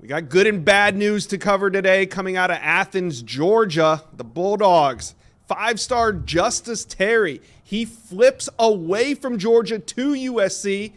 We got good and bad news to cover today coming out of Athens, Georgia. The Bulldogs, 5-star Justice Terry. He flips away from Georgia to USC.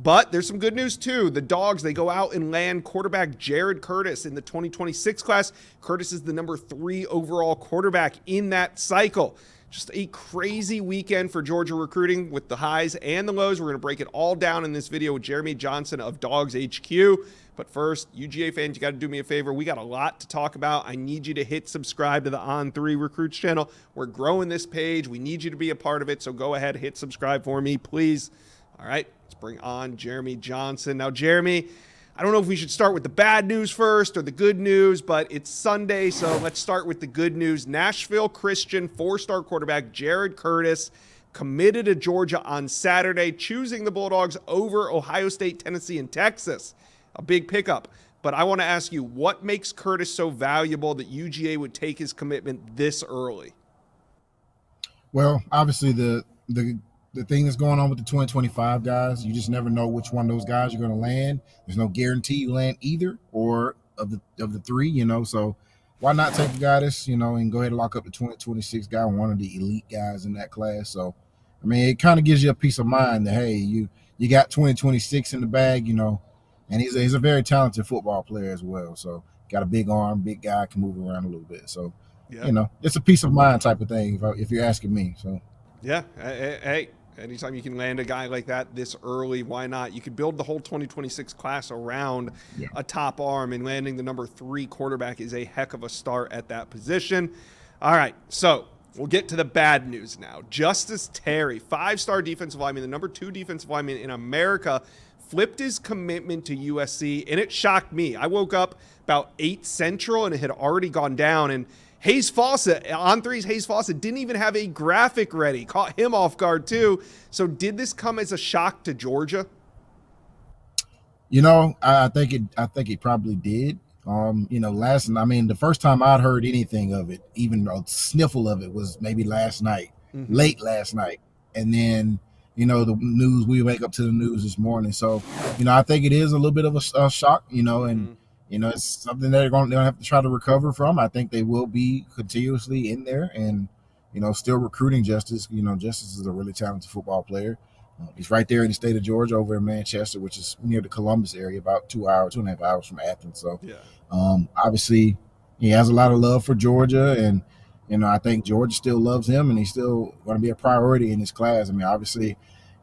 But there's some good news, too. The Dogs, they go out and land quarterback Jared Curtis in the 2026 class. Curtis is the number 3 overall quarterback in that cycle. Just a crazy weekend for Georgia recruiting with the highs and the lows. We're going to break it all down in this video with Jeremy Johnson of Dogs HQ. But first, UGA fans, you got to do me a favor. We got a lot to talk about. I need you to hit subscribe to the On3 Recruits channel. We're growing this page. We need you to be a part of it. So go ahead, hit subscribe for me, please. All right, let's bring on Jeremy Johnson. Now, Jeremy, I don't know if we should start with the bad news first or the good news, but it's Sunday, so let's start with the good news. Nashville Christian 4-star quarterback Jared Curtis committed to Georgia on Saturday, choosing the Bulldogs over Ohio State, Tennessee, and Texas. A big pickup. But I want to ask you, what makes Curtis so valuable that UGA would take his commitment this early? Well, obviously the thing that's going on with the 2025 guys, you just never know which one of those guys you're going to land. There's no guarantee you land either or of the three, so why not take a guy that's, and go ahead and lock up the 2026 guy, one of the elite guys in that class. So, I mean, it kind of gives you a peace of mind that, hey, you got 2026 in the bag, and he's a very talented football player as well. So, got a big arm, big guy, can move around a little bit. So, yeah. It's a peace of mind type of thing if you're asking me. So, yeah, hey. Anytime you can land a guy like that this early, why not? You could build the whole 2026 class around a top arm, and landing the number 3 quarterback is a heck of a start at that position. All right, so we'll get to the bad news now. Justice Terry, 5-star defensive lineman, the number 2 defensive lineman in America, flipped his commitment to USC, and it shocked me. I woke up about 8 Central, and it had already gone down, and Hayes Fawcett, on threes, Hayes Fawcett didn't even have a graphic ready. Caught him off guard, too. So did this come as a shock to Georgia? I think it probably did. The first time I'd heard anything of it, even a sniffle of it, was maybe last night, late last night. And then, the news, we wake up to the news this morning. So, I think it is a little bit of a shock, and it's something they're going to have to try to recover from. I think they will be continuously in there and, still recruiting Justice. Justice is a really talented football player. He's right there in the state of Georgia over in Manchester, which is near the Columbus area, about 2.5 hours from Athens. So, obviously, he has a lot of love for Georgia, and, I think Georgia still loves him, and he's still going to be a priority in this class. I mean, obviously,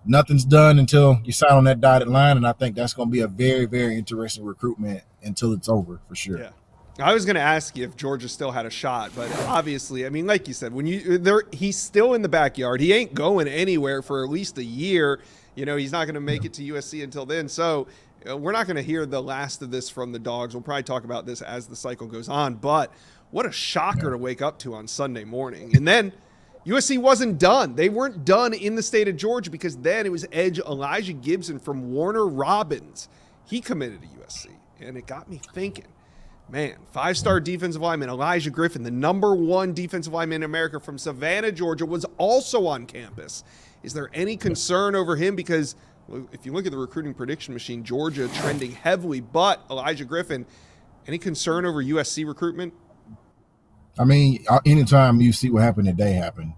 nothing's done until you sign on that dotted line, and I think that's going to be a very, very interesting recruitment until it's over, for sure. Yeah. I was going to ask you if Georgia still had a shot, but obviously, I mean, like you said, he's still in the backyard. He ain't going anywhere for at least a year. He's not going to make it to USC until then. So we're not going to hear the last of this from the Dogs. We'll probably talk about this as the cycle goes on. But what a shocker to wake up to on Sunday morning. And then USC wasn't done. They weren't done in the state of Georgia, because then it was edge Elijah Gibson from Warner Robins. He committed to USC, and it got me thinking, man, 5-star defensive lineman Elijah Griffin, the number 1 defensive lineman in America from Savannah, Georgia, was also on campus. Is there any concern over him? Because if you look at the recruiting prediction machine, Georgia trending heavily, but Elijah Griffin, any concern over USC recruitment? I mean, anytime you see what happened today happen,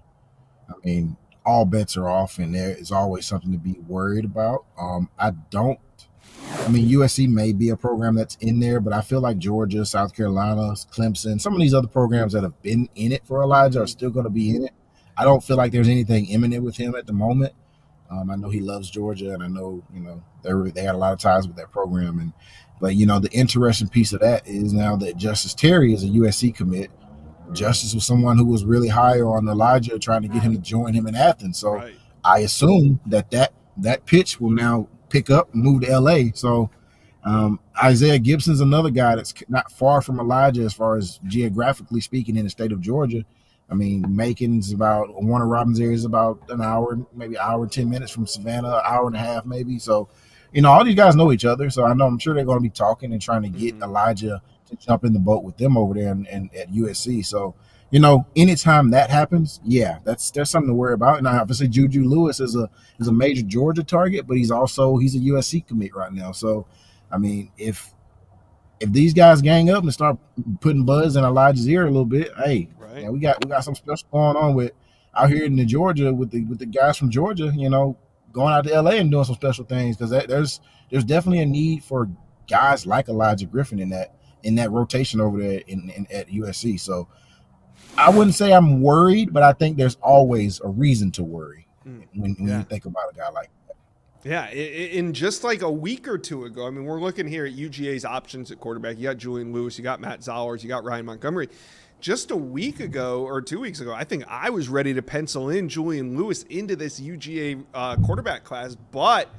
I mean, all bets are off, and there is always something to be worried about. USC may be a program that's in there, but I feel like Georgia, South Carolina, Clemson, some of these other programs that have been in it for Elijah are still going to be in it. I don't feel like there's anything imminent with him at the moment. I know he loves Georgia, and I know, they had a lot of ties with that program. But the interesting piece of that is now that Justice Terry is a USC commit. Justice was someone who was really high on Elijah, trying to get him to join him in Athens. So I assume that pitch will now pick up and move to LA. So Isaiah Gibson's another guy that's not far from Elijah as far as geographically speaking in the state of Georgia. I mean, Macon's about, Warner Robins area is about an hour, maybe an hour and 10 minutes from Savannah, an hour and a half maybe. So, all these guys know each other. So I'm sure they're going to be talking and trying to get Elijah to jump in the boat with them over there and at USC. So, anytime that happens, there's something to worry about. And obviously Juju Lewis is a major Georgia target, but he's a USC commit right now. So, I mean, if if these guys gang up and start putting buzz in Elijah's ear a little bit, hey, Right. yeah, we got some special going on with out here in the Georgia with the guys from Georgia, going out to LA and doing some special things because there's definitely a need for guys like Elijah Griffin in that rotation over there at USC. So I wouldn't say I'm worried, but I think there's always a reason to worry when Yeah. you think about a guy like that. Yeah, in just like a week or two ago, I mean, we're looking here at UGA's options at quarterback. You got Julian Lewis, you got Matt Zoller's, you got Ryan Montgomery. Just a week ago or 2 weeks ago, I think I was ready to pencil in Julian Lewis into this UGA quarterback class, but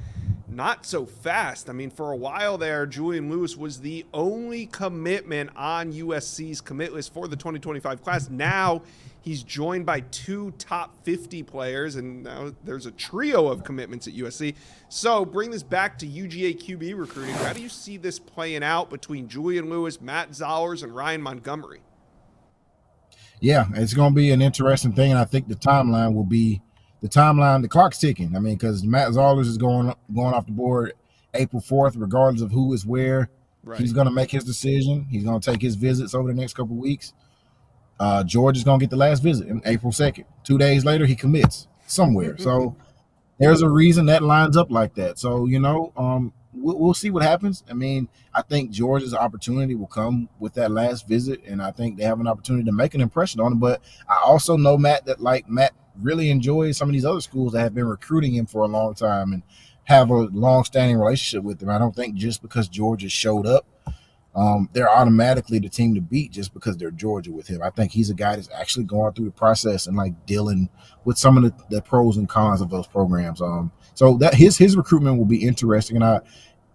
not so fast. I mean, for a while there, Julian Lewis was the only commitment on USC's commit list for the 2025 class. Now he's joined by 2 top 50 players, and now there's a trio of commitments at USC. So bring this back to UGA QB recruiting. How do you see this playing out between Julian Lewis, Matt Zollers, and Ryan Montgomery? Yeah, it's going to be an interesting thing, and I think the clock's ticking. I mean, because Matt Zollers is going off the board April 4th, regardless of who is where. Right. He's going to make his decision. He's going to take his visits over the next couple of weeks. George is going to get the last visit on April 2nd. 2 days later, he commits somewhere. So there's a reason that lines up like that. So, we'll see what happens. I mean, I think Georgia's opportunity will come with that last visit, and I think they have an opportunity to make an impression on him. But I also know Matt really enjoys some of these other schools that have been recruiting him for a long time and have a long-standing relationship with him. I don't think just because Georgia showed up, they're automatically the team to beat just because they're Georgia with him. I think he's a guy that's actually going through the process and like dealing with some of the pros and cons of those programs. So that his recruitment will be interesting. And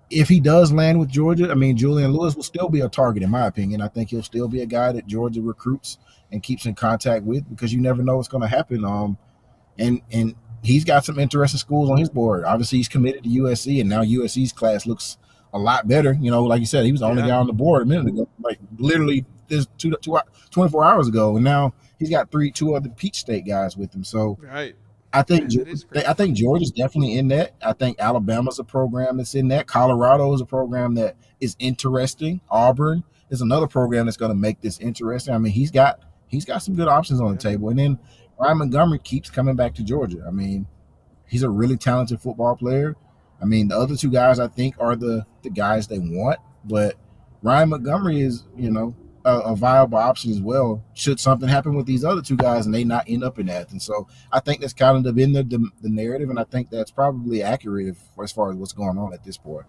if he does land with Georgia, I mean, Julian Lewis will still be a target in my opinion. I think he'll still be a guy that Georgia recruits and keeps in contact with because you never know what's going to happen. And he's got some interesting schools on his board. Obviously, he's committed to USC, and now USC's class looks a lot better. Like you said, he was the only guy on the board a minute ago, like literally this 24 hours ago, and now he's got two other Peach State guys with him. So right. I think Georgia's definitely in that. I think Alabama's a program that's in that. Colorado is a program that is interesting. Auburn is another program that's going to make this interesting. I mean, he's got some good options on the table. And then Ryan Montgomery keeps coming back to Georgia. I mean, he's a really talented football player. I mean, the other 2 guys I think are the guys they want, but Ryan Montgomery is, a viable option as well should something happen with these other 2 guys and they not end up in Athens. So I think that's kind of been the narrative, and I think that's probably accurate as far as what's going on at this point.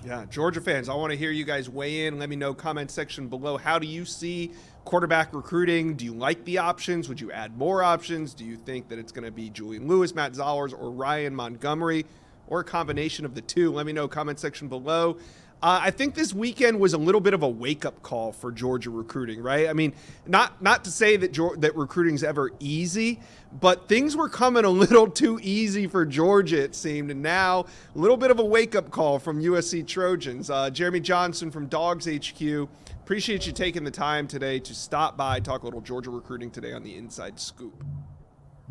Yeah, Georgia fans, I want to hear you guys weigh in. Let me know, comment section below. How do you see quarterback recruiting? Do you like the options? Would you add more options? Do you think that it's going to be Julian Lewis, Matt Zollers, or Ryan Montgomery, or a combination of the 2? Let me know, comment section below. I think this weekend was a little bit of a wake-up call for Georgia recruiting, right? I mean, not to say that recruiting's ever easy, but things were coming a little too easy for Georgia, it seemed, and now a little bit of a wake-up call from USC Trojans. Jeremy Johnson from Dogs HQ, appreciate you taking the time today to stop by, talk a little Georgia recruiting today on the Inside Scoop.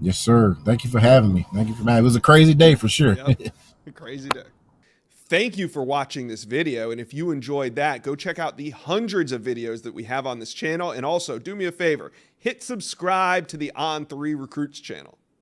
Yes, sir. Thank you for having me. It was a crazy day for sure. Yep. Crazy day. Thank you for watching this video, and if you enjoyed that, go check out the hundreds of videos that we have on this channel, and also do me a favor, hit subscribe to the On3 Recruits channel.